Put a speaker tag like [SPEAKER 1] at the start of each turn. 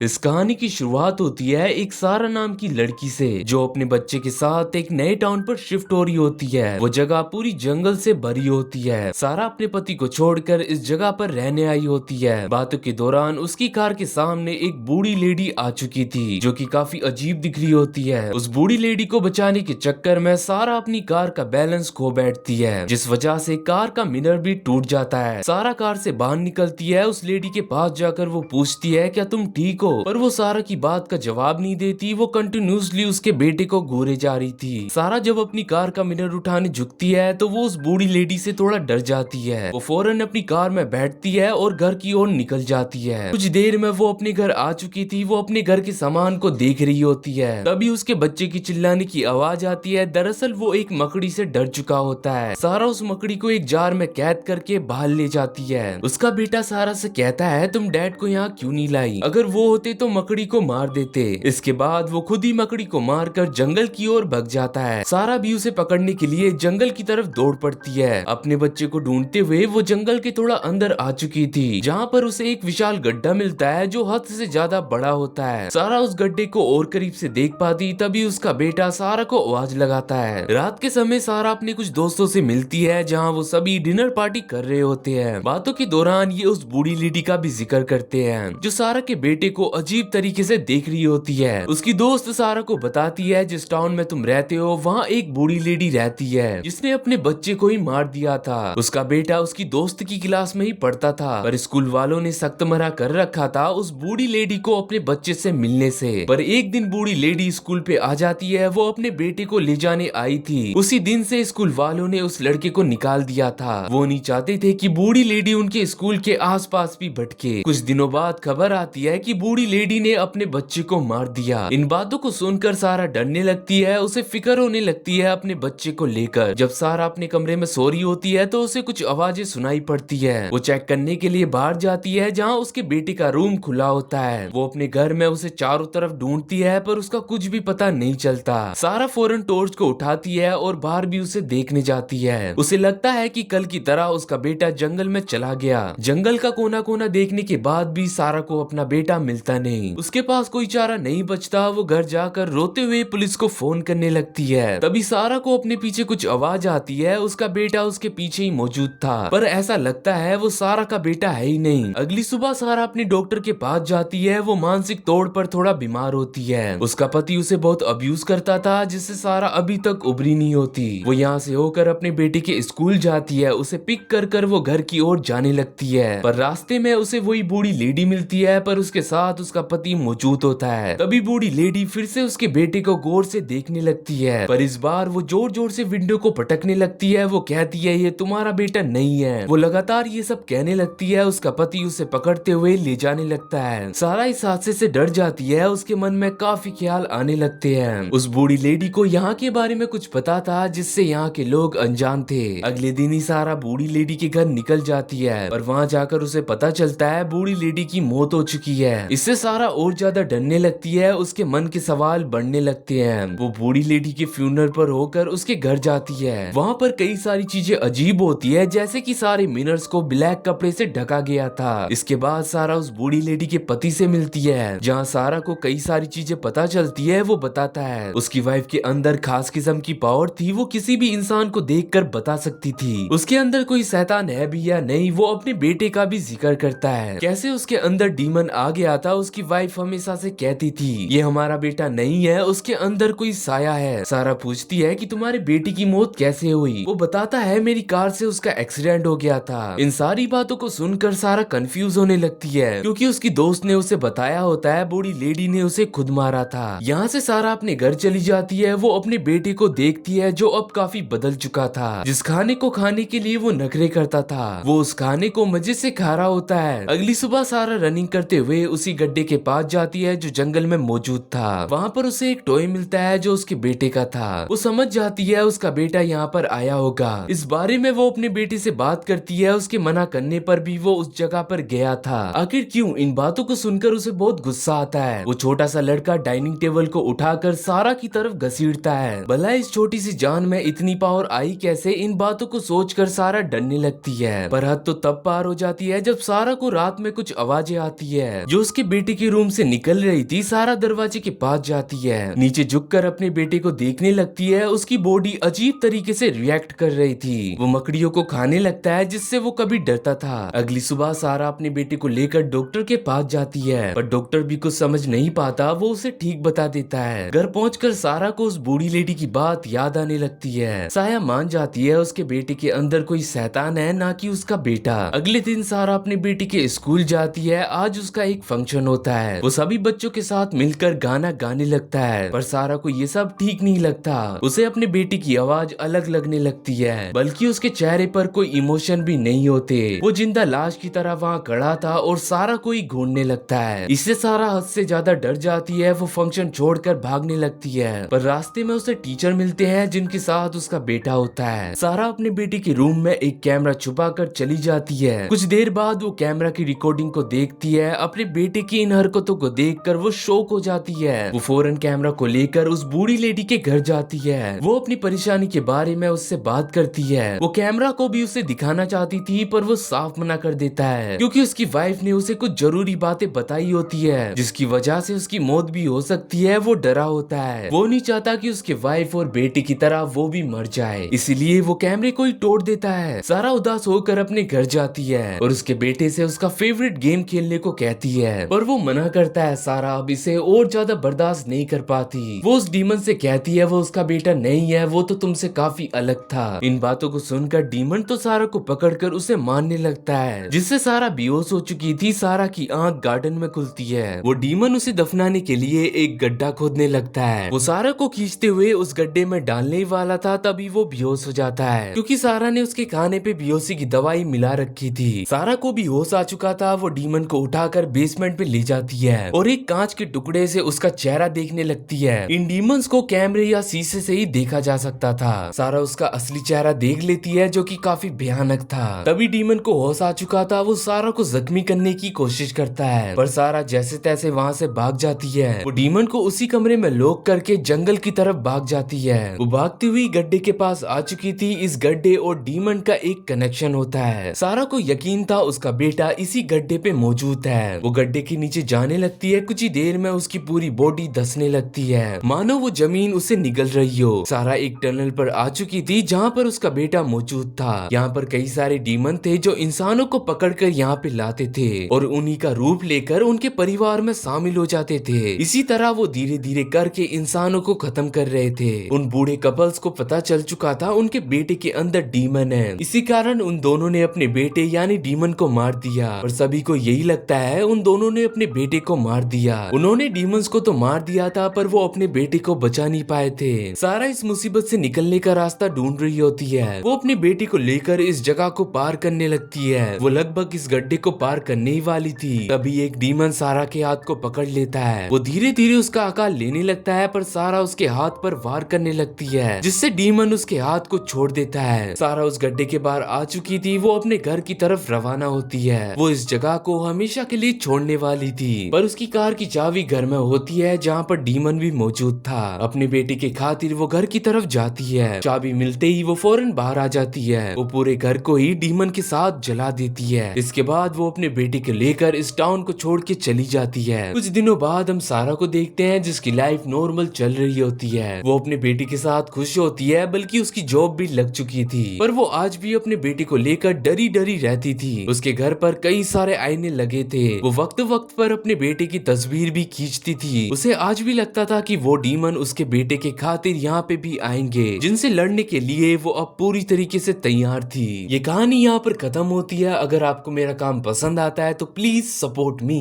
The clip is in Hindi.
[SPEAKER 1] इस कहानी की शुरुआत होती है एक सारा नाम की लड़की से जो अपने बच्चे के साथ एक नए टाउन पर शिफ्ट हो रही होती है। वो जगह पूरी जंगल से भरी होती है। सारा अपने पति को छोड़कर इस जगह पर रहने आई होती है। बातों के दौरान उसकी कार के सामने एक बूढ़ी लेडी आ चुकी थी जो कि काफी अजीब दिख रही होती है। उस बूढ़ी लेडी को बचाने के चक्कर में सारा अपनी कार का बैलेंस खो बैठती है, जिस वजह से कार का मिरर भी टूट जाता है। सारा कार से बाहर निकलती है। उस लेडी के पास जाकर वो पूछती है क्या तुम ठीक हो, पर वो सारा की बात का जवाब नहीं देती। वो कंटिन्यूसली उसके बेटे को घूरे जा रही थी। सारा जब अपनी कार का मिरर उठाने झुकती है तो वो उस बूढ़ी लेडी से थोड़ा डर जाती है। वो फौरन अपनी कार में बैठती है और घर की ओर निकल जाती है। कुछ देर में वो अपने घर आ चुकी थी। वो अपने घर के सामान को देख रही होती है, तभी उसके बच्चे की चिल्लाने की आवाज आती है। दरअसल वो एक मकड़ी से डर चुका होता है। सारा उस मकड़ी को एक जार में कैद करके बाहर ले जाती है। उसका बेटा सारा से कहता है तुम डैड को यहाँ क्यों नहीं लाई, अगर वो होते तो मकड़ी को मार देते। इसके बाद वो खुद ही मकड़ी को मारकर जंगल की ओर भाग जाता है। सारा भी उसे पकड़ने के लिए जंगल की तरफ दौड़ पड़ती है। अपने बच्चे को ढूंढते हुए वो जंगल के थोड़ा अंदर आ चुकी थी, जहाँ पर उसे एक विशाल गड्ढा मिलता है जो हद से ज्यादा बड़ा होता है। सारा उस गड्ढे को और करीब से देख पाती, तभी उसका बेटा सारा को आवाज लगाता है। रात के समय सारा अपने कुछ दोस्तों से मिलती है, जहाँ वो सभी डिनर पार्टी कर रहे होते हैं। बातों के दौरान ये उस बूढ़ी लेडी का भी जिक्र करते हैं जो सारा के बेटे को अजीब तरीके से देख रही होती है। उसकी दोस्त सारा को बताती है जिस टाउन में तुम रहते हो वहाँ एक बूढ़ी लेडी रहती है जिसने अपने बच्चे को ही मार दिया था। उसका बेटा उसकी दोस्त की क्लास में ही पढ़ता था, पर स्कूल वालों ने सख्त मना कर रखा था उस बूढ़ी लेडी को अपने बच्चे से मिलने से। पर एक दिन बूढ़ी लेडी स्कूल पे आ जाती है। वो अपने बेटे को ले जाने आई थी। उसी दिन से स्कूल वालों ने उस लड़के को निकाल दिया था। वो नहीं चाहते थे कि बूढ़ी लेडी उनके स्कूल के आसपास भी भटके। कुछ दिनों बाद खबर आती है कि बूढ़ी लेडी ने अपने बच्चे को मार दिया। इन बातों को सुनकर सारा डरने लगती है। उसे फिक्र होने लगती है अपने बच्चे को लेकर। जब सारा अपने कमरे में सो रही होती है तो उसे कुछ आवाजें सुनाई पड़ती है। वो चेक करने के लिए बाहर जाती है, जहाँ उसके बेटे का रूम खुला होता है। वो अपने घर में उसे चारों तरफ ढूंढती है, पर उसका कुछ भी पता नहीं चलता। सारा फौरन टॉर्च को उठाती है और बाहर भी उसे देखने जाती है। उसे लगता है कि कल की तरह उसका बेटा जंगल में चला गया। जंगल का कोना कोना देखने के बाद भी सारा को अपना बेटा मिलता नहीं। उसके पास कोई चारा नहीं बचता। वो घर जाकर रोते हुए पुलिस को फोन करने लगती है। तभी सारा को अपने पीछे कुछ आवाज आती है। उसका बेटा उसके पीछे ही मौजूद था, पर ऐसा लगता है वो सारा का बेटा है ही नहीं। अगली सुबह सारा अपने डॉक्टर के पास जाती है। वो मानसिक तौर पर थोड़ा बीमार होती है। उसका पति उसे बहुत अब्यूज करता था, जिससे सारा अभी तक उभरी नहीं होती। वो यहाँ से होकर अपने बेटे के स्कूल जाती है। उसे पिक कर वो घर की ओर जाने लगती है, पर रास्ते में उसे वही बूढ़ी लेडी मिलती है, पर उसके साथ उसका पति मौजूद होता है। तभी बूढ़ी लेडी फिर से उसके बेटे को गौर से देखने लगती है, पर इस बार वो जोर जोर से विंडो को पटकने लगती है। वो कहती है ये तुम्हारा बेटा नहीं है। वो लगातार ये सब कहने लगती है। उसका पति उसे पकड़ते हुए ले जाने लगता है। सारा इस हादसे से डर जाती है। उसके मन में काफी ख्याल आने लगते हैं। उस बूढ़ी लेडी को यहाँ के बारे में कुछ पता था, जिससे यहाँ के लोग अनजान थे। अगले दिन ही सारा बूढ़ी लेडी के घर निकल जाती है, पर वहाँ जाकर उसे पता चलता है बूढ़ी लेडी की मौत हो चुकी है। इससे सारा और ज्यादा डरने लगती है। उसके मन के सवाल बढ़ने लगते हैं। वो बूढ़ी लेडी के फ्यूनरल पर होकर उसके घर जाती है। वहाँ पर कई सारी चीजें अजीब होती है, जैसे कि सारे मिरर्स को ब्लैक कपड़े से ढका गया था। इसके बाद सारा उस बूढ़ी लेडी के पति से मिलती है, जहाँ सारा को कई सारी चीजें पता चलती है। वो बताता है उसकी वाइफ के अंदर खास किस्म की पावर थी। वो किसी भी इंसान को देखकर बता सकती थी उसके अंदर कोई शैतान है भी या नहीं। वो अपने बेटे का भी जिक्र करता है, कैसे उसके अंदर डीमन आ गया था। उसकी वाइफ हमेशा से कहती थी ये हमारा बेटा नहीं है, उसके अंदर कोई साया है। सारा पूछती है कि तुम्हारे बेटे की मौत कैसे हुई। वो बताता है मेरी कार से उसका एक्सीडेंट हो गया था। इन सारी बातों को सुनकर सारा कंफ्यूज होने लगती है, क्योंकि उसकी दोस्त ने उसे बताया होता है बूढ़ी लेडी ने उसे खुद मारा था। यहाँ से सारा अपने घर चली जाती है। वो अपने बेटे को देखती है जो अब काफी बदल चुका था। जिस खाने को खाने के लिए वो नखरे करता था, वो उस खाने को मजे से खा रहा होता है। अगली सुबह सारा रनिंग करते हुए उसी गड्ढे के पास जाती है जो जंगल में मौजूद था। वहाँ पर उसे एक टॉय मिलता है जो उसके बेटे का था। वो समझ जाती है उसका बेटा यहाँ पर आया होगा। इस बारे में वो अपने बेटे से बात करती है। उसके मना करने पर भी वो उस जगह पर गया था। आखिर क्यों? इन बातों को सुनकर उसे बहुत गुस्सा आता है। वो छोटा सा लड़का डाइनिंग टेबल को उठाकर सारा की तरफ घसीटता है। भला इस छोटी सी जान में इतनी पावर आई कैसे? इन बातों को सोचकर सारा डरने लगती है। पर हद तो तब पार हो जाती है जब सारा को रात में कुछ आवाजें आती है जो उसके बेटे के रूम से निकल रही थी, सारा दरवाजे के पास जाती है, नीचे झुककर अपने बेटे को देखने लगती है। उसकी बॉडी अजीब तरीके से रिएक्ट कर रही थी, वो मकड़ियों को खाने लगता है जिससे वो कभी डरता था। अगली सुबह सारा अपने बेटे को लेकर डॉक्टर के पास जाती है, पर डॉक्टर भी कुछ समझ नहीं पाता, वो उसे ठीक बता देता है। घर पहुंचकर सारा को उस बूढ़ी लेडी की बात याद आने लगती है। साया मान जाती है उसके बेटे के अंदर कोई शैतान है, ना कि उसका बेटा। अगले दिन सारा अपने बेटी के स्कूल जाती है। आज उसका एक फंक्शन होता है, वो सभी बच्चों के साथ मिलकर गाना गाने लगता है, पर सारा को ये सब ठीक नहीं लगता। उसे अपने बेटे की आवाज अलग लगने लगती है, बल्कि उसके चेहरे पर कोई इमोशन भी नहीं होते। वो जिंदा लाश की तरह वहाँ खड़ा था और सारा को ही घूरने लगता है। इससे सारा हद से ज्यादा डर जाती है, वो फंक्शन छोड़कर भागने लगती है, पर रास्ते में उसे टीचर मिलते हैं जिनके साथ उसका बेटा होता है। सारा अपने बेटे के रूम में एक कैमरा छुपा कर चली जाती है। कुछ देर बाद वो कैमरा की रिकॉर्डिंग को देखती है। अपने बेटे की इन हरकतों को देखकर वो शॉक हो जाती है। वो फौरन कैमरा को लेकर उस बूढ़ी लेडी के घर जाती है। वो अपनी परेशानी के बारे में उससे बात करती है। वो कैमरा को भी उसे दिखाना चाहती थी, पर वो साफ मना कर देता है, क्योंकि उसकी वाइफ ने उसे कुछ जरूरी बातें बताई होती है, जिसकी वजह से उसकी मौत भी हो सकती है। वो डरा होता है, वो नहीं चाहता कि उसके वाइफ और बेटे की तरह वो भी मर जाए, इसलिए वो कैमरे को ही तोड़ देता है। सारा उदास होकर अपने घर जाती है और उसके बेटे से उसका फेवरेट गेम खेलने को कहती है, पर वो मना करता है। सारा अब इसे और ज्यादा बर्दाश्त नहीं कर पाती। वो उस डीमन से कहती है वो उसका बेटा नहीं है, वो तो तुमसे काफी अलग था। इन बातों को सुनकर डीमन तो सारा को पकड़कर उसे मारने लगता है, जिससे सारा बेहोश हो चुकी थी। सारा की आंख गार्डन में खुलती है। वो डीमन उसे दफनाने के लिए एक गड्ढा खोदने लगता है। वो सारा को खींचते हुए उस गड्ढे में डालने वाला था, तभी वो बेहोश हो जाता है, क्योंकि सारा ने उसके खाने पे बेहोशी की दवाई मिला रखी थी। सारा को भी होश आ चुका था। वो डीमन को उठाकर बेसमेंट में ले जाती है और एक कांच के टुकड़े से उसका चेहरा देखने लगती है। इन डीमंस को कैमरे या शीशे से ही देखा जा सकता था। सारा उसका असली चेहरा देख लेती है, जो कि काफी भयानक था। तभी डीमन को होश आ चुका था। वो सारा को जख्मी करने की कोशिश करता है, पर सारा जैसे तैसे वहाँ से भाग जाती है। वो डीमन को उसी कमरे में लॉक करके जंगल की तरफ भाग जाती है। वो भागती हुई गड्ढे के पास आ चुकी थी। इस गड्ढे और डीमन का एक कनेक्शन होता है। सारा को यकीन था उसका बेटा इसी गड्ढे पे मौजूद है। वो गड्ढे के नीचे जाने लगती है। कुछ ही देर में उसकी पूरी बॉडी धंसने लगती है, मानो वो जमीन उसे निगल रही हो। सारा एक टनल पर आ चुकी थी जहाँ पर उसका बेटा मौजूद था। यहाँ पर कई सारे डीमन थे जो इंसानों को पकड़कर यहाँ पे लाते थे और उन्हीं का रूप लेकर उनके परिवार में शामिल हो जाते थे। इसी तरह वो धीरे धीरे करके इंसानों को खत्म कर रहे थे। उन बूढ़े कपल्स को पता चल चुका था उनके बेटे के अंदर डीमन है। इसी कारण उन दोनों ने अपने बेटे यानी डीमन को मार दिया, और सभी को यही लगता है उन दोनों ने अपने बेटे को मार दिया। उन्होंने डीमंस को तो मार दिया था, पर वो अपने बेटे को बचा नहीं पाए थे। सारा इस मुसीबत से निकलने का रास्ता ढूंढ रही होती है। वो अपने बेटे को लेकर इस जगह को पार करने लगती है। वो लगभग इस गड्ढे को पार करने ही वाली थी, तभी एक डीमन सारा के हाथ को पकड़ लेता है। वो धीरे धीरे उसका आकार लेने लगता है, पर सारा उसके हाथ पर वार करने लगती है, जिससे डीमन उसके हाथ को छोड़ देता है। सारा उस गड्ढे के बाहर आ चुकी थी। वो अपने घर की तरफ रवाना होती है। वो इस जगह को हमेशा के लिए छोड़ने वाली थी, पर उसकी कार की चाबी घर में होती है जहाँ पर डीमन भी मौजूद था। अपने बेटे के खातिर वो घर की तरफ जाती है। चाबी मिलते ही वो फौरन बाहर आ जाती है। वो पूरे घर को ही डीमन के साथ जला देती है। इसके बाद वो अपने बेटे को लेकर इस टाउन को छोड़ के चली जाती है। कुछ दिनों बाद हम सारा को देखते हैं, जिसकी लाइफ नॉर्मल चल रही होती है। वो अपने बेटे के साथ खुश होती है, बल्कि उसकी जॉब भी लग चुकी थी, पर वो आज भी अपने बेटे को लेकर डरी डरी रहती थी। उसके घर पर कई सारे आईने लगे थे। वो वक्त वक्त पर अपने बेटे की तस्वीर भी खींचती थी। उसे आज भी लगता था कि वो डीमन उसके बेटे के खातिर यहाँ पे भी आएंगे, जिनसे लड़ने के लिए वो अब पूरी तरीके से तैयार थी। ये कहानी यहाँ पर खत्म होती है। अगर आपको मेरा काम पसंद आता है तो प्लीज सपोर्ट मी।